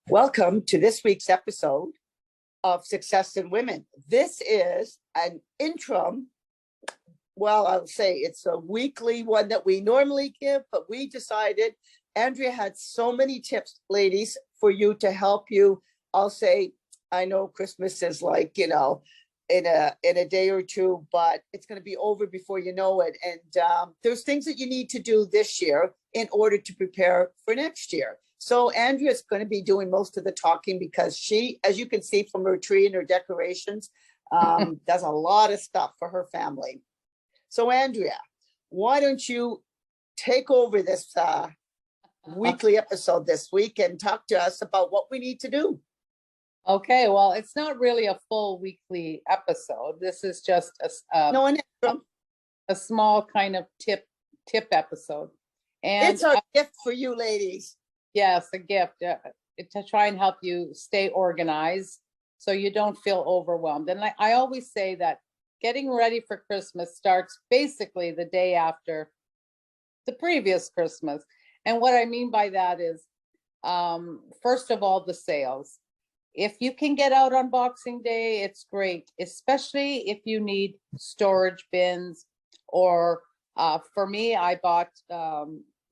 Welcome to this week's episode of Success in Women. This is an interim, well, I'll say it's a weekly one that we normally give, but we decided Andrea had so many tips, ladies, for you to help you. I'll say, I know Christmas is like, in a day or two, but it's going to be over before you know it. And there's things that you need to do this year in order to prepare for next year. So Andrea's going to be doing most of the talking because she, as you can see from her tree and her decorations, does a lot of stuff for her family. So Andrea, why don't you take over this weekly episode this week and talk to us about what we need to do? Okay, well, it's not really a full weekly episode. This is just a small kind of tip episode. And it's a gift for you ladies. Yes, a gift to try and help you stay organized so you don't feel overwhelmed. And I always say that getting ready for Christmas starts basically the day after the previous Christmas. And what I mean by that is, first of all, the sales. If you can get out on Boxing Day, it's great, especially if you need storage bins. Or for me, I bought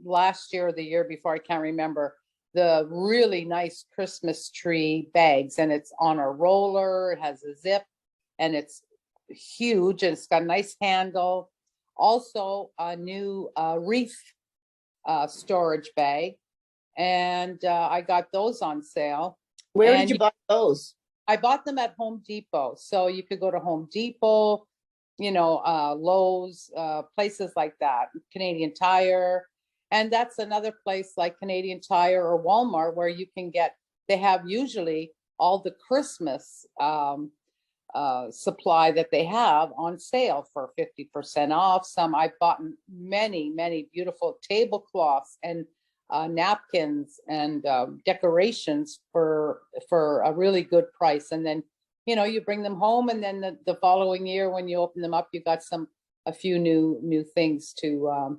last year or the year before, I can't remember, the really nice Christmas tree bags, and it's on a roller, it has a zip, and it's huge, and it's got a nice handle. Also a new wreath storage bag, and I got those on sale. Where did you buy those? I bought them at Home Depot. So you could go to Home Depot, Lowe's, places like that, Canadian Tire. And that's another place like Canadian Tire or Walmart where you can they have usually all the Christmas supply that they have on sale for 50% off. I've bought many, many beautiful tablecloths and napkins and decorations for a really good price. And then, you bring them home, and then the following year when you open them up, you got a few new things to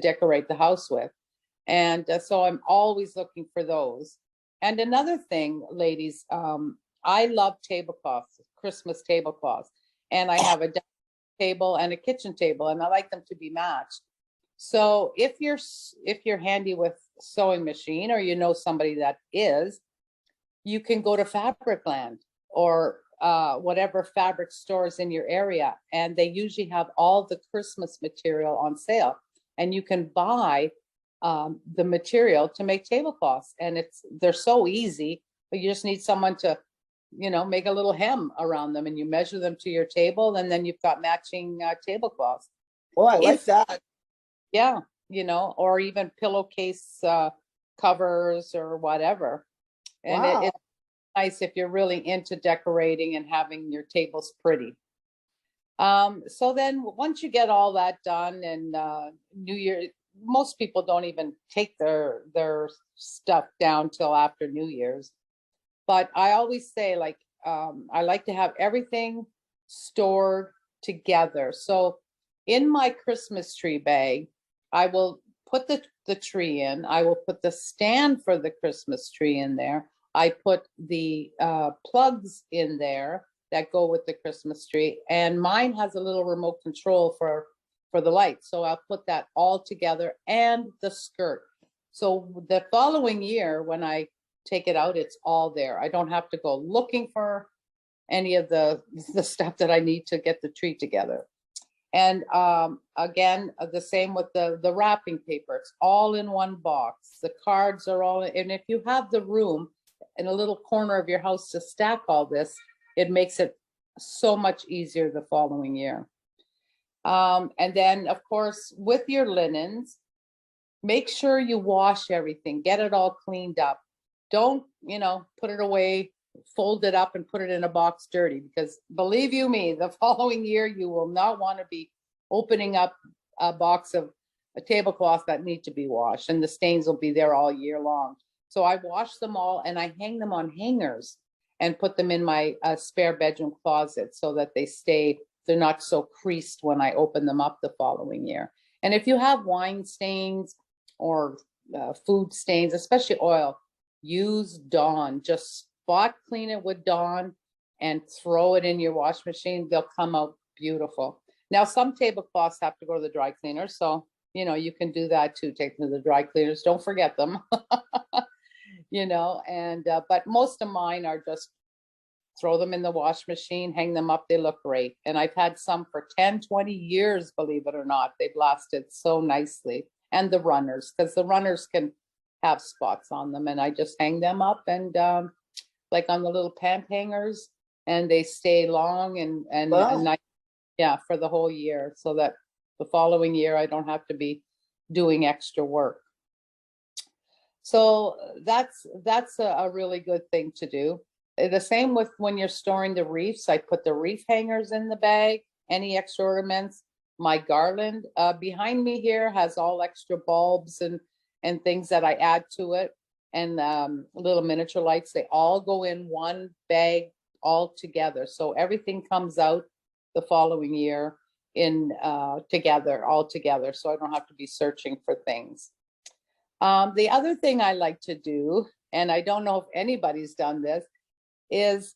decorate the house with. And so I'm always looking for those. And another thing, ladies, I love tablecloths, Christmas tablecloths, and I have a dining table and a kitchen table, and I like them to be matched. So if you're handy with sewing machine, or somebody that is, you can go to Fabricland or whatever fabric stores in your area, and they usually have all the Christmas material on sale, and you can buy the material to make tablecloths, and they're so easy, but you just need someone to make a little hem around them, and you measure them to your table, and then you've got matching tablecloths. Oh, I like that. Yeah, or even pillowcase covers or whatever. And wow. It's nice if you're really into decorating and having your tables pretty. So then once you get all that done, and New Year, most people don't even take their stuff down till after New Year's. But I always say, I like to have everything stored together. So in my Christmas tree bag, I will put the tree in. I will put the stand for the Christmas tree in there. I put the plugs in there that go with the Christmas tree. And mine has a little remote control for the light. So I'll put that all together, and the skirt. So the following year, when I take it out, it's all there. I don't have to go looking for any of the stuff that I need to get the tree together. And again, the same with the wrapping paper. It's all in one box. The cards are all, and if you have the room in a little corner of your house to stack all this, it makes it so much easier the following year. And then, of course, with your linens, make sure you wash everything, get it all cleaned up. Don't, put it away, fold it up and put it in a box dirty, because believe you me, the following year you will not want to be opening up a box of a tablecloth that need to be washed, and the stains will be there all year long. So I wash them all, and I hang them on hangers and put them in my spare bedroom closet so that they're not so creased when I open them up the following year. And if you have wine stains or food stains, especially oil, use Dawn. Just spot clean it with Dawn and throw it in your wash machine. They'll come out beautiful. Now, some tablecloths have to go to the dry cleaner, so you can do that too. Take them to the dry cleaners. Don't forget them. And but most of mine are just throw them in the wash machine, hang them up. They look great. And I've had some for 10, 20 years, believe it or not. They've lasted so nicely. And the runners, because the runners can have spots on them, and I just hang them up and like on the little pant hangers, and they stay long and Wow. nice, yeah, for the whole year, so that the following year I don't have to be doing extra work. So that's a really good thing to do. The same with when you're storing the wreaths. I put the wreath hangers in the bag, any extra ornaments. My garland behind me here has all extra bulbs and things that I add to it, and little miniature lights. They all go in one bag all together. So everything comes out the following year in all together. So I don't have to be searching for things. The other thing I like to do, and I don't know if anybody's done this, is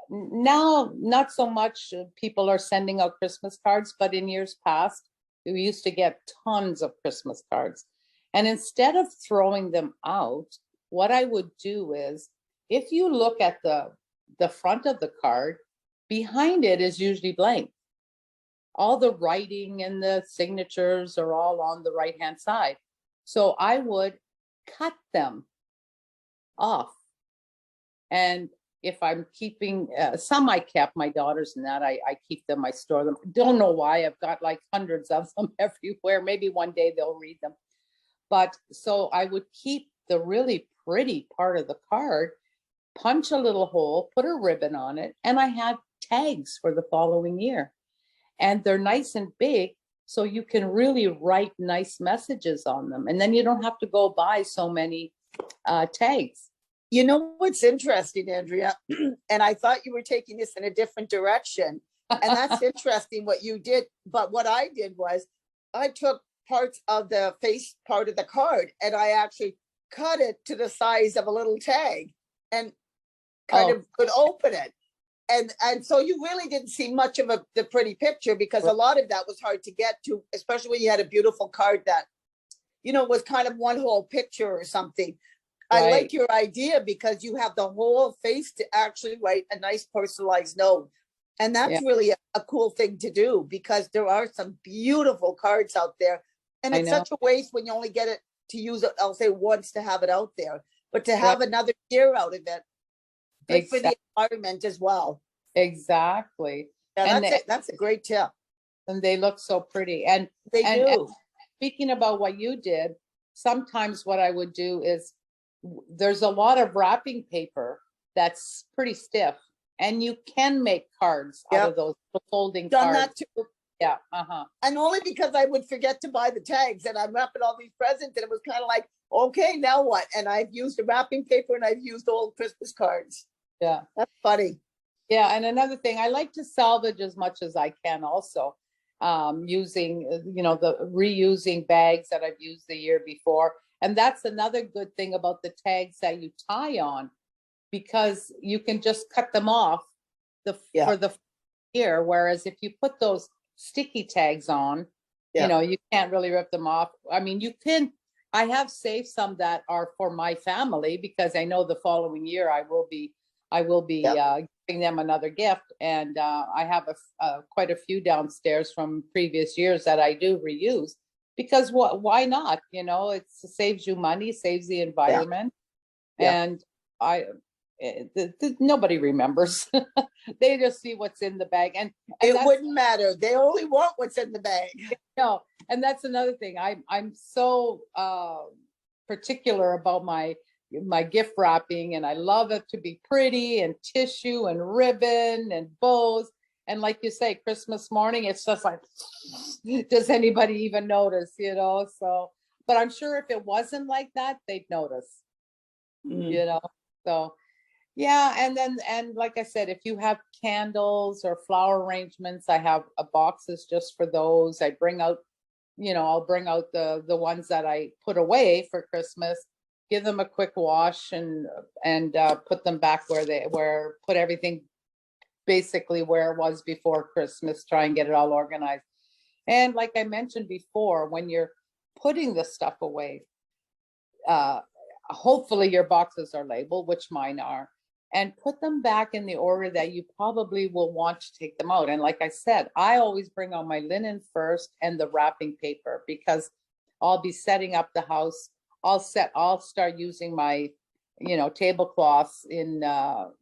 now not so much people are sending out Christmas cards, but in years past, we used to get tons of Christmas cards. And instead of throwing them out, what I would do is, if you look at the front of the card, behind it is usually blank. All the writing and the signatures are all on the right-hand side. So I would cut them off. And if I'm keeping, some I kept, my daughters and that, I keep them, I store them. Don't know why, I've got like hundreds of them everywhere. Maybe one day they'll read them. But so I would keep the really pretty part of the card, punch a little hole, put a ribbon on it, and I had tags for the following year. And they're nice and big, so you can really write nice messages on them. And then you don't have to go buy so many tags. You know what's interesting, Andrea? And I thought you were taking this in a different direction. And that's interesting what you did. But what I did was I took parts of the face part of the card and I actually cut it to the size of a little tag and kind of could open it. And so you really didn't see much of the pretty picture, because a lot of that was hard to get to, especially when you had a beautiful card that, was kind of one whole picture or something. Right. I like your idea because you have the whole face to actually write a nice personalized note. And that's really a cool thing to do, because there are some beautiful cards out there. And it's such a waste when you only get it to use it, I'll say once, to have it out there, but to have another year out of it, good for the environment as well. Exactly. Yeah, that's a great tip. And they look so pretty. And they do. And speaking about what you did, sometimes what I would do is, there's a lot of wrapping paper that's pretty stiff, and you can make cards out of those folding cards. Done that too. Yeah. And only because I would forget to buy the tags, and I'm wrapping all these presents, and it was kind of like, okay, now what? And I've used the wrapping paper and I've used old Christmas cards. Yeah. That's funny. Yeah. And another thing, I like to salvage as much as I can also, using, the reusing bags that I've used the year before. And that's another good thing about the tags that you tie on, because you can just cut them off for the year. Whereas if you put those sticky tags on, you can't really rip them off. I mean, you can. I have saved some that are for my family, because I know the following year I will be giving them another gift. And I have quite a few downstairs from previous years that I do reuse. Because why not? It saves you money, saves the environment. And nobody remembers. They just see what's in the bag. And it wouldn't matter. They only want what's in the bag. No, and that's another thing. I'm so particular about my gift wrapping, and I love it to be pretty, and tissue and ribbon and bows. And like you say, Christmas morning, it's just like, does anybody even notice, So, but I'm sure if it wasn't like that, they'd notice, So Yeah, and like I said, if you have candles or flower arrangements, I have boxes just for those. I bring out, I'll bring out the ones that I put away for Christmas, give them a quick wash and put them back where put everything basically where it was before Christmas, try and get it all organized. And like I mentioned before, when you're putting the stuff away, uh, hopefully your boxes are labeled, which mine are, and put them back in the order that you probably will want to take them out. And like I said, I always bring out my linen first and the wrapping paper because I'll be setting up the house. I'll start using my, tablecloths in,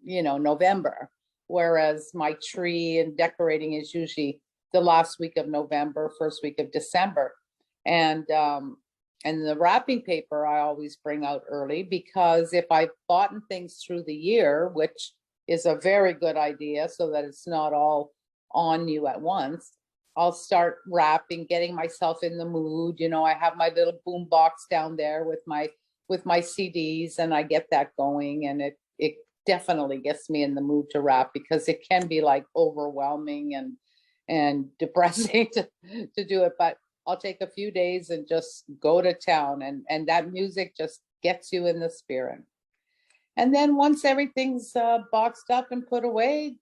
November, whereas my tree and decorating is usually the last week of November, first week of December. And the wrapping paper I always bring out early because if I've bought things through the year, which is a very good idea so that it's not all on you at once, I'll start wrapping, getting myself in the mood. I have my little boom box down there with my CDs and I get that going and it definitely gets me in the mood to wrap because it can be like overwhelming and depressing to do it. But I'll take a few days and just go to town and that music just gets you in the spirit. And then once everything's boxed up and put away,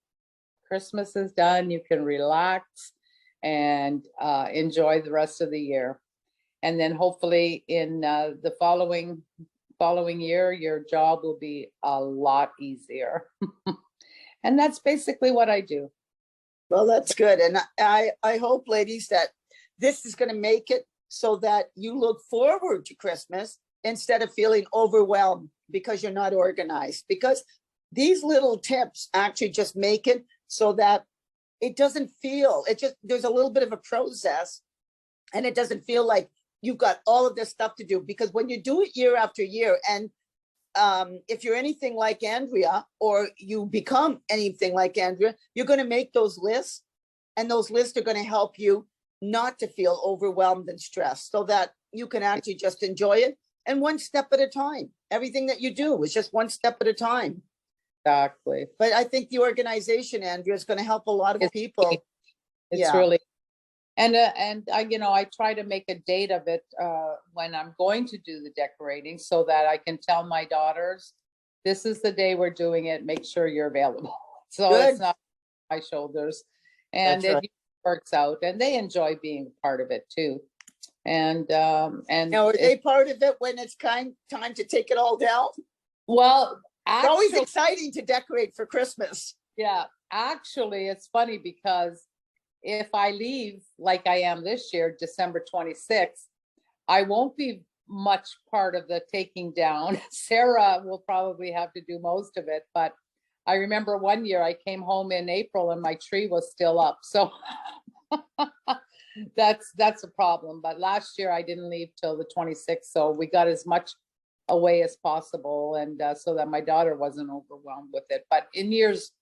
Christmas is done. You can relax and enjoy the rest of the year. And then hopefully in the following year, your job will be a lot easier. And that's basically what I do. Well, that's good. And I hope, ladies, that this is going to make it so that you look forward to Christmas instead of feeling overwhelmed because you're not organized. Because these little tips actually just make it so that it doesn't feel, there's a little bit of a process and it doesn't feel like you've got all of this stuff to do. Because when you do it year after year, and if you're anything like Andrea or you become anything like Andrea, you're going to make those lists and those lists are going to help you not to feel overwhelmed and stressed so that you can actually just enjoy it and one step at a time. Everything that you do is just one step at a time. Exactly. But I think the organization, Andrea, is going to help a lot of people. It's really, and I try to make a date of it when I'm going to do the decorating so that I can tell my daughters, this is the day we're doing it. Make sure you're available. So Good. It's not on my shoulders. And That's right. it works out and they enjoy being part of it too. And now, are they part of it when it's time to take it all down? Well, it's always exciting to decorate for Christmas. Yeah, actually, it's funny because if I leave like I am this year, December 26th, I won't be much part of the taking down. Sarah will probably have to do most of it, but I remember one year I came home in April and my tree was still up. So that's a problem. But last year I didn't leave till the 26th. So we got as much away as possible. And so that my daughter wasn't overwhelmed with it. But in years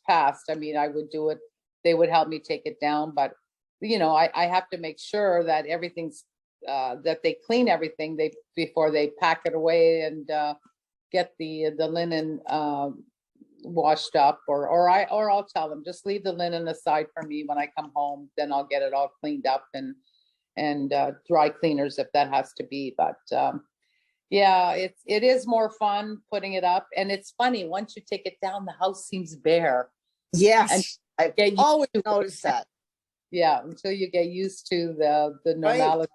past, I mean, I would do it. They would help me take it down. But, I have to make sure that everything's, that they clean everything before they pack it away and get the linen washed up or I'll tell them just leave the linen aside for me when I come home, then I'll get it all cleaned up and dry cleaners if that has to be. But yeah, it is more fun putting it up. And it's funny, once you take it down, the house seems bare. Yes, I've always noticed that. Yeah, until you get used to the normality.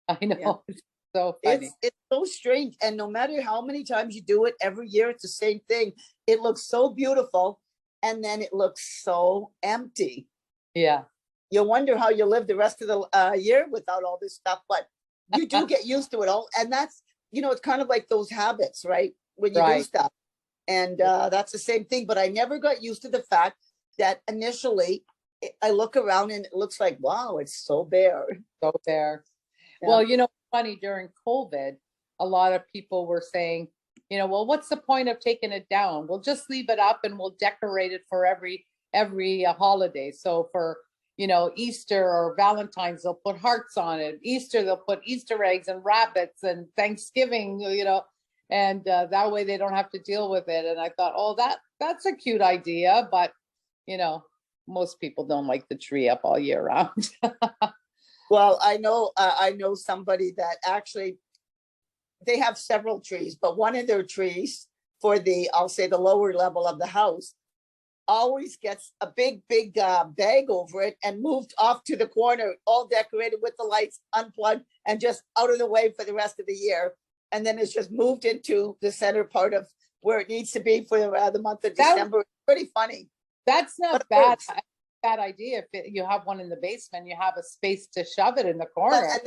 Right. I know. Yeah. It's so funny. It's so strange. And no matter how many times you do it, every year it's the same thing. It looks so beautiful. And then it looks so empty. Yeah. You wonder how you live the rest of the year without all this stuff. But you do get used to it all. And that's, it's kind of like those habits, right? When you do stuff. And that's the same thing. But I never got used to the fact that initially I look around and it looks like, wow, it's so bare. So bare. Yeah. Well, funny, during COVID, a lot of people were saying, well, what's the point of taking it down? We'll just leave it up and we'll decorate it for every holiday. So for, Easter or Valentine's, they'll put hearts on it. Easter, they'll put Easter eggs and rabbits, and Thanksgiving, And that way they don't have to deal with it. And I thought, oh, that's a cute idea, but most people don't like the tree up all year round. Well, I know somebody that actually, they have several trees, but one of their trees for I'll say the lower level of the house, always gets a big bag over it and moved off to the corner, all decorated with the lights, unplugged, and just out of the way for the rest of the year. And then it's just moved into the center part of where it needs to be for the month of December. It's pretty funny. That's not But bad. Bad idea. If you have one in the basement, you have a space to shove it in the corner. And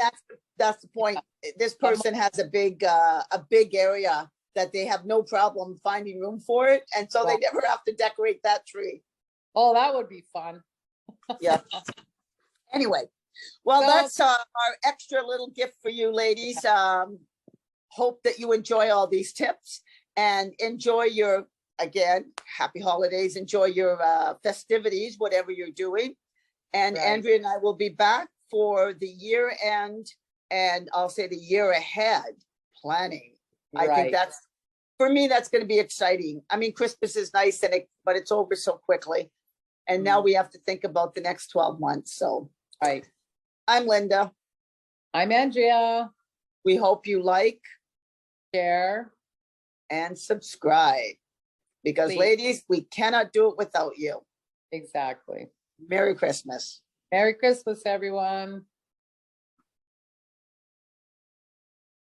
that's the point. This person has a big area that they have no problem finding room for it, and so they never have to decorate that tree. Oh, that would be fun. Yeah. Anyway, well, So- that's our extra little gift for you ladies. Hope that you enjoy all these tips and enjoy your, again, happy holidays, enjoy your festivities, whatever you're doing. And Right. Andrea and I will be back for the year end, and I'll say the year ahead planning. I think Right. for me, that's going to be exciting. I mean, Christmas is nice, but it's over so quickly. And now we have to think about the next 12 months. So Right. I'm Linda. I'm Andrea. We hope you like Share. and subscribe, because Please. ladies, we cannot do it without you. Exactly. Merry Christmas. Merry Christmas, everyone.